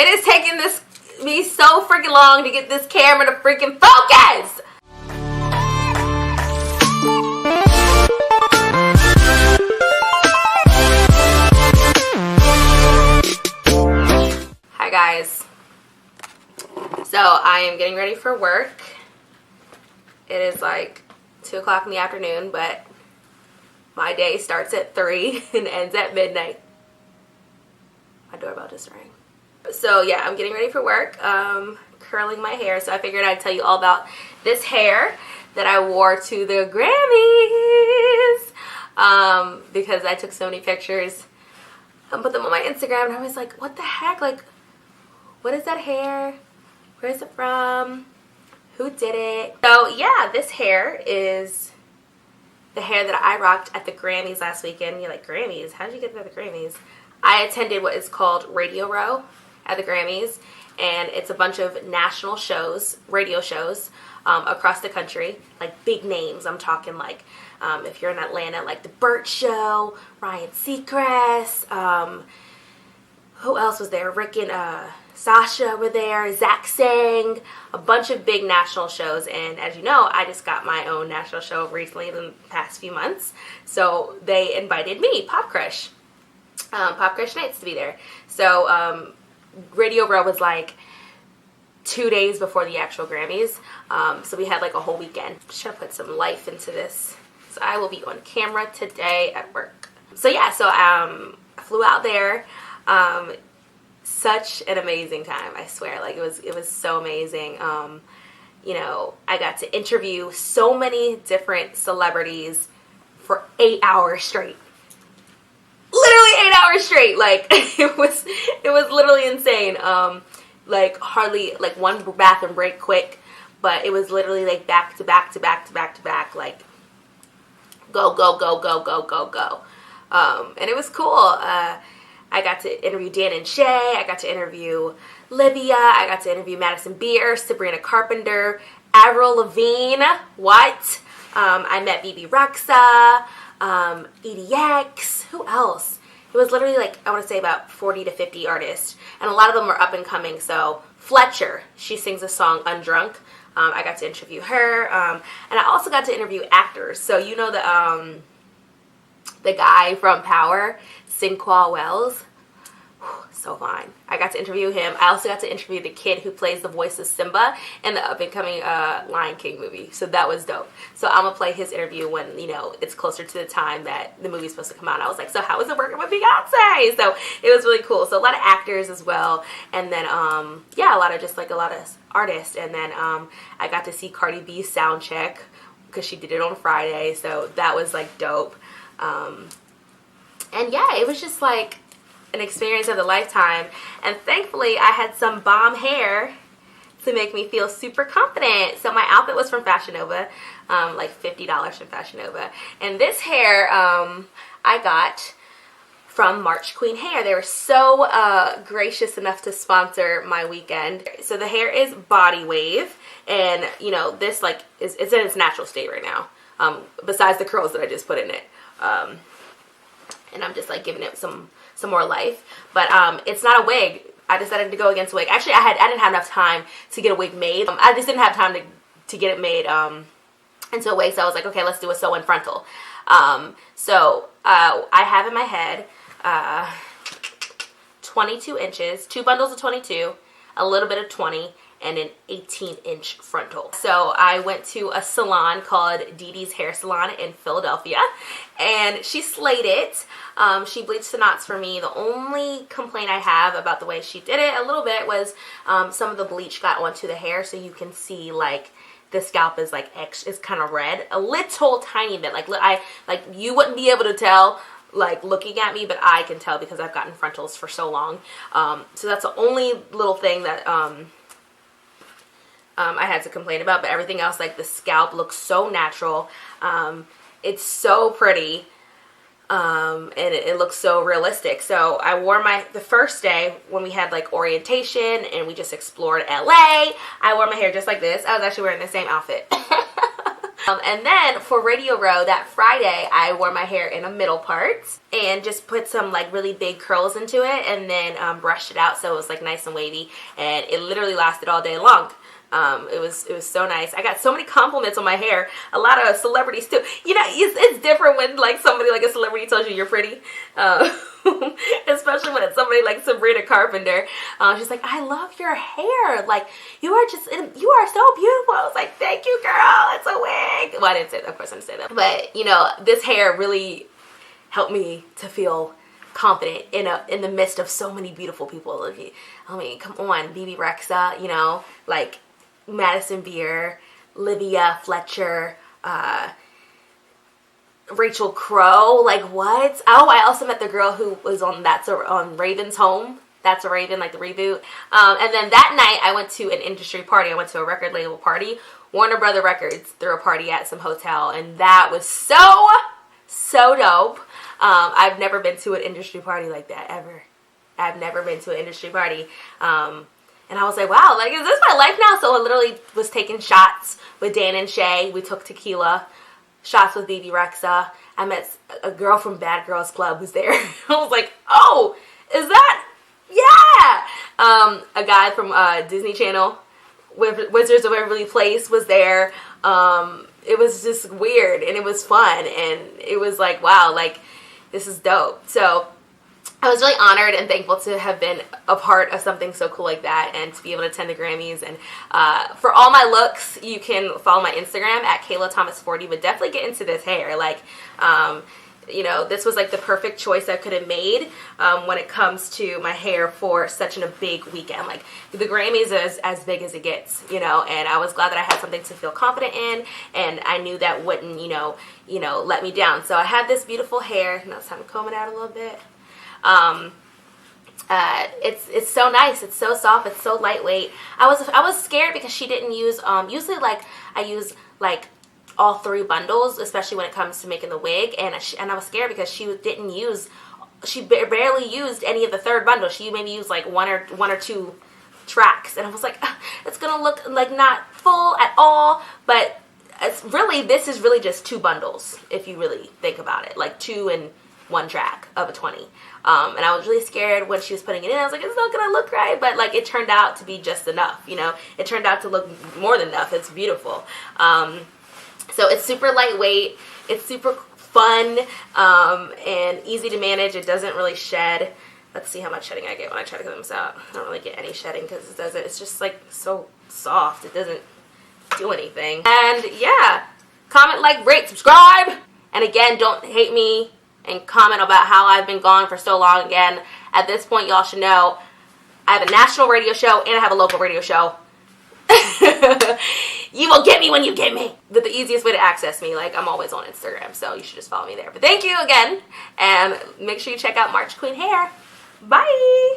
It is taking me so freaking long to get this camera to freaking focus. Hi guys. So I am getting ready for work. It is like 2 o'clock in the afternoon, but my day starts at 3 and ends at midnight. My doorbell just rang. So yeah, I'm getting ready for work, curling my hair. So I figured I'd tell you all about this hair that I wore to the Grammys, because I took so many pictures and put them on my Instagram, and I was like, what the heck? Like, what is that hair? Where is it from? Who did it? So yeah, this hair is the hair that I rocked at the Grammys last weekend. You're like, Grammys? How did you get that at the Grammys? I attended what is called Radio Row at the Grammys, and it's a bunch of national shows, radio shows, across the country, like big names. I'm talking like, if you're in Atlanta, like The Burt Show, Ryan Seacrest, who else was there? Rick and Sasha were there, Zach sang, a bunch of big national shows. And as you know, I just got my own national show recently in the past few months, so they invited me, Pop Crush Nights, to be there. So Radio Row was like 2 days before the actual Grammys, so we had like a whole weekend. Just trying to put some life into this, so I will be on camera today at work. So yeah, so I flew out there. Such an amazing time, I swear. Like, it was so amazing. You know, I got to interview so many different celebrities for 8 hours straight. Literally 8 hours straight. Like, it was literally insane. Like, hardly like one bathroom break quick, but it was literally like back to back to back to back to back, like go go go go go go go. And it was cool. I got to interview Dan and Shay. I got to interview Livia. I got to interview Madison Beer, Sabrina Carpenter, Avril Lavigne. What? I met BB Rexa, EDX. Who else? It was literally like, I want to say about 40 to 50 artists. And a lot of them were up and coming. So Fletcher, she sings a song, Undrunk. I got to interview her. And I also got to interview actors. So you know the guy from Power, Sinqua Wells. So fine. I got to interview him. I also got to interview the kid who plays the voice of Simba in the up-and-coming Lion King movie. So that was dope. So I'm going to play his interview when, you know, it's closer to the time that the movie's supposed to come out. I was like, so how was it working with Beyonce? So it was really cool. So a lot of actors as well. And then, yeah, a lot of artists. And then I got to see Cardi B's sound check because she did it on Friday. So that was, like, dope. And yeah, it was just like an experience of a lifetime. And thankfully, I had some bomb hair to make me feel super confident. So my outfit was from Fashion Nova, like $50 from Fashion Nova. And this hair I got from MarchQueenHair. They were so gracious enough to sponsor my weekend. So the hair is body wave, and you know, this like it's in its natural state right now. Besides the curls that I just put in it. And I'm just like giving it some more life, but it's not a wig. I decided to go against a wig. Actually, I didn't have enough time to get a wig made. I just didn't have time to get it made into a wig, so I was like, okay, let's do a sew-in frontal. So I have in my head 22 inches, 2 bundles of 22, a little bit of 20, and an 18-inch frontal. So I went to a salon called Dee Dee's Hair Salon in Philadelphia, and she slayed it. She bleached the knots for me. The only complaint I have about the way she did it a little bit was some of the bleach got onto the hair, so you can see like the scalp is like is kind of red, a little tiny bit. Like you wouldn't be able to tell like looking at me, but I can tell because I've gotten frontals for so long. So that's the only little thing that I had to complain about, but everything else, like the scalp looks so natural. It's so pretty, and it looks so realistic. So I wore the first day when we had like orientation and we just explored LA, I wore my hair just like this. I was actually wearing the same outfit. And then for Radio Row that Friday, I wore my hair in a middle part and just put some like really big curls into it, and then brushed it out so it was like nice and wavy, and it literally lasted all day long. It was so nice. I got so many compliments on my hair. A lot of celebrities too. You know, it's different when like somebody like a celebrity tells you you're pretty, especially when it's somebody like Sabrina Carpenter. She's like, I love your hair. Like you are so beautiful. I was like, thank you, girl. It's a wig. Well, I didn't say that. Of course, I didn't say that. But you know, this hair really helped me to feel confident in the midst of so many beautiful people. I mean, come on, BB Rexa. You know, like Madison Beer, Livia Fletcher, Rachel Crow. Like what? Oh, I also met the girl who was on Raven's Home. That's a Raven, like the reboot. And then that night I went to an industry party. I went to a record label party. Warner Brother Records threw a party at some hotel, and that was so dope. I've never been to an industry party like that ever. I've never been to an industry party. And I was like, wow, like, is this my life now? So I literally was taking shots with Dan and Shay. We took tequila, shots with BB Rexa. I met a girl from Bad Girls Club who's there. I was like, oh, is that? Yeah! A guy from Disney Channel, Wizards of Waverly Place, was there. It was just weird, and it was fun, and it was like, wow, like, this is dope. So I was really honored and thankful to have been a part of something so cool like that, and to be able to attend the Grammys. And for all my looks, you can follow my Instagram at Kayla Thomas 40, but definitely get into this hair. Like, you know, this was like the perfect choice I could have made when it comes to my hair for such a big weekend. Like, the Grammys is as big as it gets, you know, and I was glad that I had something to feel confident in, and I knew that wouldn't, you know, let me down. So I had this beautiful hair. Now it's time to comb it out a little bit. It's so nice. It's so soft. It's so lightweight. I was scared because she didn't use, usually like I use like all 3 bundles, especially when it comes to making the wig, and I was scared because she barely used any of the 3rd bundle. She maybe used like one or 2 tracks, and I was like, it's gonna look like not full at all, but this is really just 2 bundles if you really think about it, like 2 and 1 track of a 20. And I was really scared when she was putting it in. I was like, it's not gonna look right, but like it turned out to be just enough, you know. It turned out to look more than enough. It's beautiful. So it's super lightweight, it's super fun, and easy to manage. It doesn't really shed. Let's see how much shedding I get when I try to comb this out. I don't really get any shedding because it's just like so soft. It doesn't do anything. And yeah, comment, like, rate, subscribe. And again, don't hate me and comment about how I've been gone for so long. Again, at this point, y'all should know I have a national radio show and I have a local radio show. You will get me when you get me. But the easiest way to access me, like, I'm always on Instagram, so you should just follow me there. But thank you again, and make sure you check out MarchQueenHair. Bye!